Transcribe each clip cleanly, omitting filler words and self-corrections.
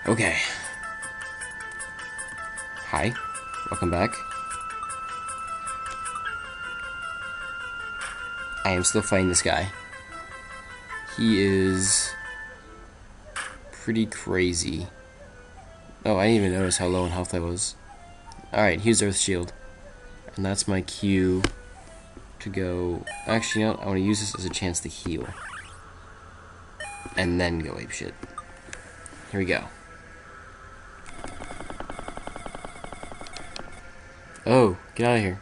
Okay. Hi. Welcome back. I am still fighting this guy. He is pretty crazy. Oh, I didn't even notice how low in health I was. Alright, here's Earth Shield. And that's my cue to go... Actually, no, I want to use this as a chance to heal. And then go apeshit. Here we go. Oh, get out of here.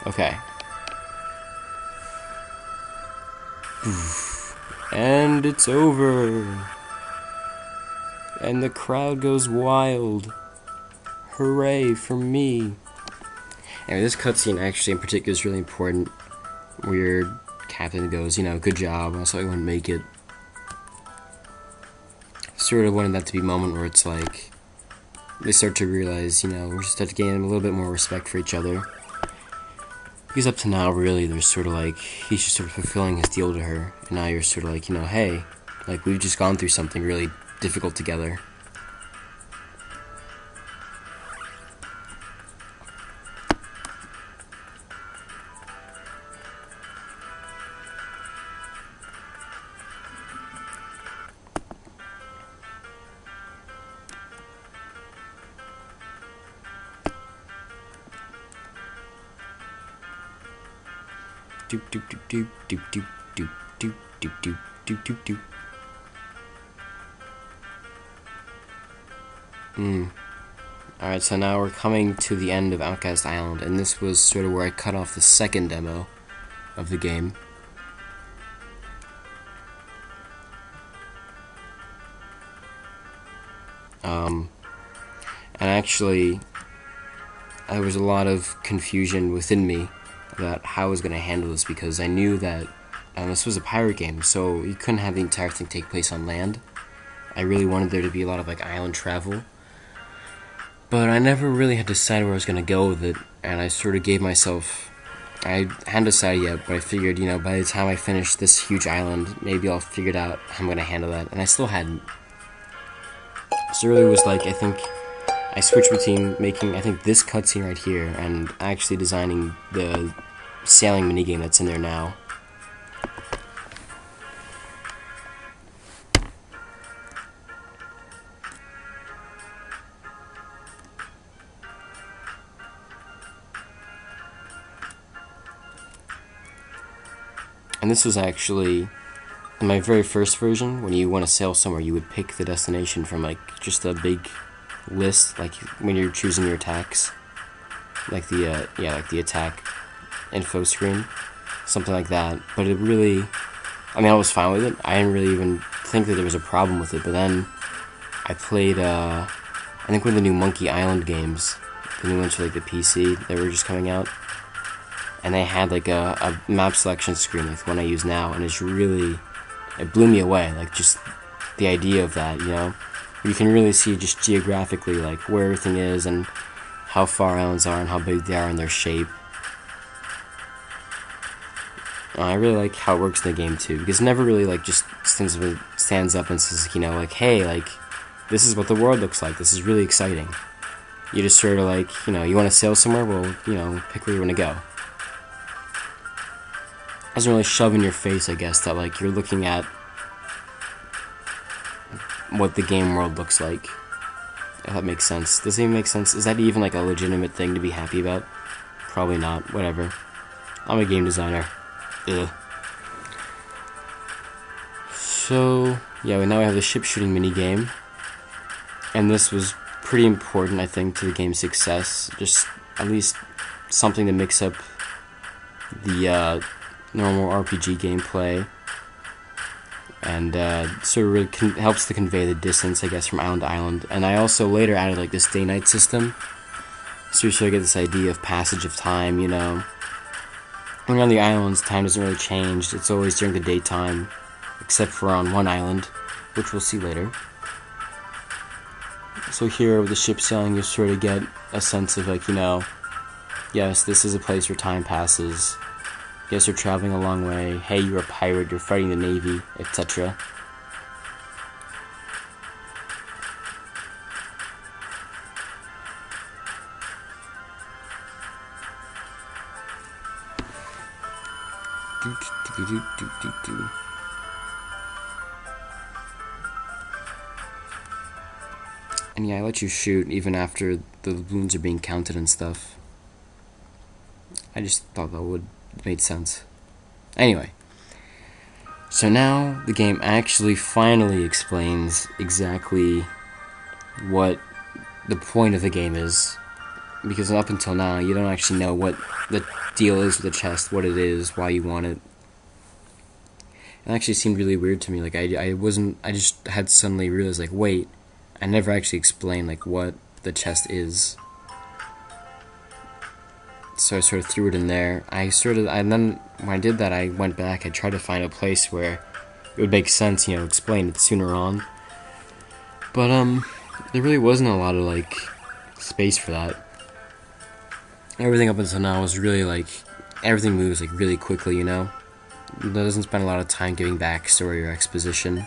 Okay. And it's over. And the crowd goes wild. Hooray for me. Anyway, this cutscene actually in particular is really important. Where your captain goes, you know, good job, I saw everyone make it. Sort of wanted that to be a moment where it's like, they start to realize, you know, we're just start to gain a little bit more respect for each other. Because up to now, really, there's sort of like, he's just sort of fulfilling his deal to her. And now you're sort of like, you know, hey, like, we've just gone through something really difficult together. Doop doop doop doop doop doop doop doop doop doop doop doop doop. Alright, so now we're coming to the end of Outcast Island, and this was sort of where I cut off the second demo of the game. And actually, there was a lot of confusion within me about how I was going to handle this, because I knew that this was a pirate game, so you couldn't have the entire thing take place on land. I really wanted there to be a lot of like island travel, but I never really had decided where I was going to go with it, and I sort of gave myself, I hadn't decided yet, but I figured, you know, by the time I finish this huge island, maybe I'll figure out how I'm going to handle that, and I still hadn't. So it really was like, I think I switched between making, I think, this cutscene right here and actually designing the sailing minigame that's in there now. And this was actually, in my very first version, when you want to sail somewhere, you would pick the destination from like just a big list, like when you're choosing your attacks, like the like the attack info screen, something like that. But it really, I mean, I was fine with it. I didn't really even think that there was a problem with it. But then I played, I think one of the new Monkey Island games, the new ones for like the PC, they were just coming out, and they had like a map selection screen like the one I use now, and it's really, it blew me away. Like just the idea of that, you know, you can really see just geographically like where everything is and how far islands are and how big they are in their shape. I really like how it works in the game too, because it never really like just stands up and says, you know, like, hey, like, this is what the world looks like, this is really exciting. You just sort of like, you know, you want to sail somewhere, well, you know, pick where you want to go. It doesn't really shove in your face, I guess, that like you're looking at what the game world looks like. If that makes sense. Does it even make sense? Is that even like a legitimate thing to be happy about? Probably not. Whatever. I'm a game designer. Ugh. So, yeah, now we have the ship shooting minigame. And this was pretty important, I think, to the game's success. Just at least something to mix up the normal RPG gameplay. And sort of really helps to convey the distance, I guess, from island to island. And I also later added like this day-night system, so you sort of get this idea of passage of time, you know. When you're on the islands, time doesn't really change. It's always during the daytime, except for on one island, which we'll see later. So here with the ship sailing, you sort of get a sense of like, you know, yes, this is a place where time passes. Yes, you're traveling a long way. Hey, you're a pirate, you're fighting the Navy, etc. And yeah, I let you shoot even after the balloons are being counted and stuff. I just thought that would made sense. Anyway, so now the game actually finally explains exactly what the point of the game is, because up until now you don't actually know what the deal is with the chest, what it is, why you want it. It actually seemed really weird to me. Like I just had suddenly realized, like, wait, I never actually explained like what the chest is. So I sort of threw it in there. And then when I did that, I went back. I tried to find a place where it would make sense, explain it sooner on. But there really wasn't a lot of like space for that. Everything up until now was really like everything moves like really quickly, It doesn't spend a lot of time giving backstory or exposition.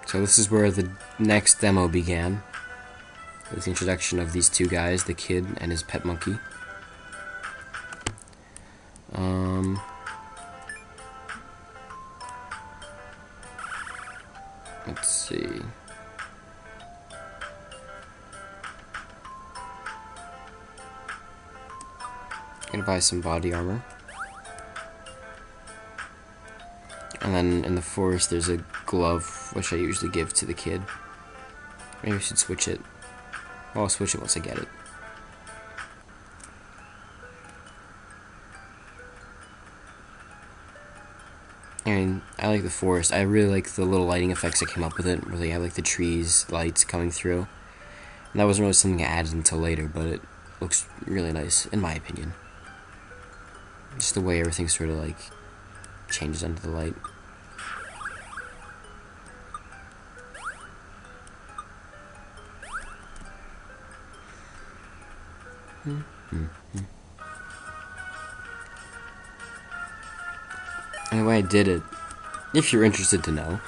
So this is where the next demo began, with the introduction of these two guys, the kid and his pet monkey. Let's see. Gonna buy some body armor. And then in the forest there's a glove, which I usually give to the kid. Maybe I should switch it. Well, I'll switch it once I get it. And I like the forest. I really like the little lighting effects that came up with it. Really, I like the trees, lights coming through. And that wasn't really something I added until later, but it looks really nice, in my opinion. Just the way everything sort of like changes under the light. And the way I did it, if you're interested to know,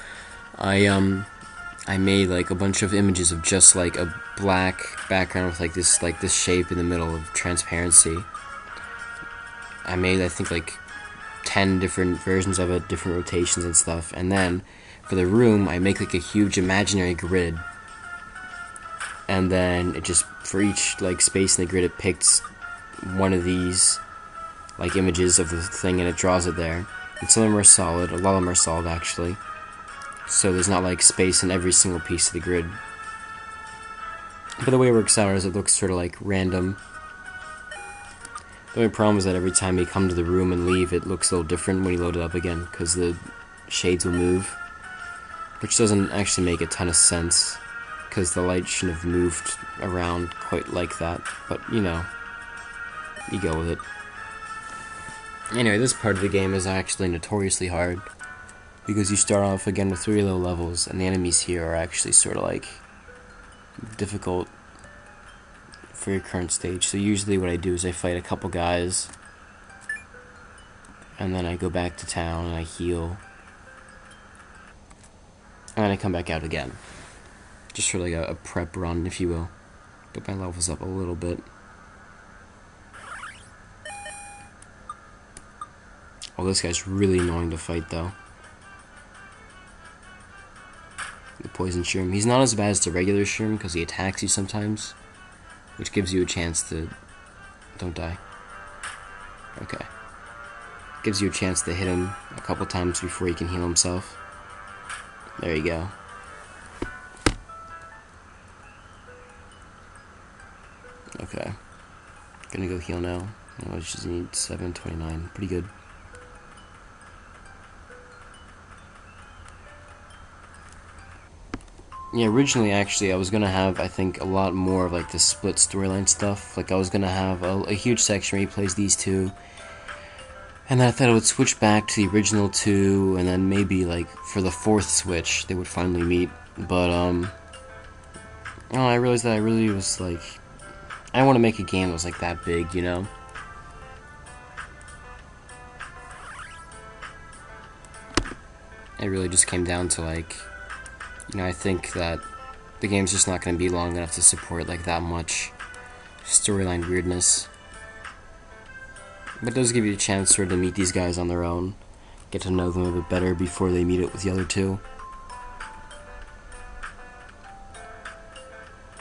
I made like a bunch of images of just like a black background with like this shape in the middle of transparency. I made, I think, like 10 different versions of it, different rotations and stuff. And then for the room, I make like a huge imaginary grid. And then it just, for each like space in the grid, it picks one of these like images of the thing and it draws it there. And some of them are solid, a lot of them are solid actually. So there's not like space in every single piece of the grid. But the way it works out is it looks sort of like random. The only problem is that every time you come to the room and leave, it looks a little different when you load it up again, because the shades will move. Which doesn't actually make a ton of sense, because the light shouldn't have moved around quite like that. But, you go with it. Anyway, this part of the game is actually notoriously hard, because you start off again with 3 low levels, and the enemies here are actually sort of like difficult for your current stage. So usually what I do is I fight a couple guys, and then I go back to town and I heal, and then I come back out again, just for like a prep run, if you will. Get my levels up a little bit. Oh, this guy's really annoying to fight though. The poison shroom. He's not as bad as the regular shroom because he attacks you sometimes, which gives you a chance to... Don't die. Okay. Gives you a chance to hit him a couple times before he can heal himself. There you go. Okay. Gonna go heal now. I just need 729. Pretty good. Yeah, originally, actually, I was gonna have, I think, a lot more of, like, the split storyline stuff. Like, I was gonna have a huge section where he plays these two, and then I thought it would switch back to the original two, and then maybe, like, for the 4th switch, they would finally meet. But, Oh, I realized that I really was like, I didn't want to make a game that was like that big, you know? It really just came down to like, I think that the game's just not going to be long enough to support like that much storyline weirdness. But it does give you a chance sort of to meet these guys on their own, get to know them a bit better before they meet up with the other two.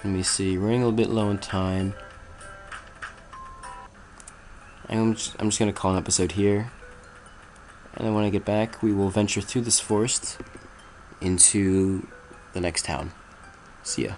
Let me see, we're running a little bit low on time. I'm just going to call an episode here. And then when I get back, we will venture through this forest into the next town. See ya.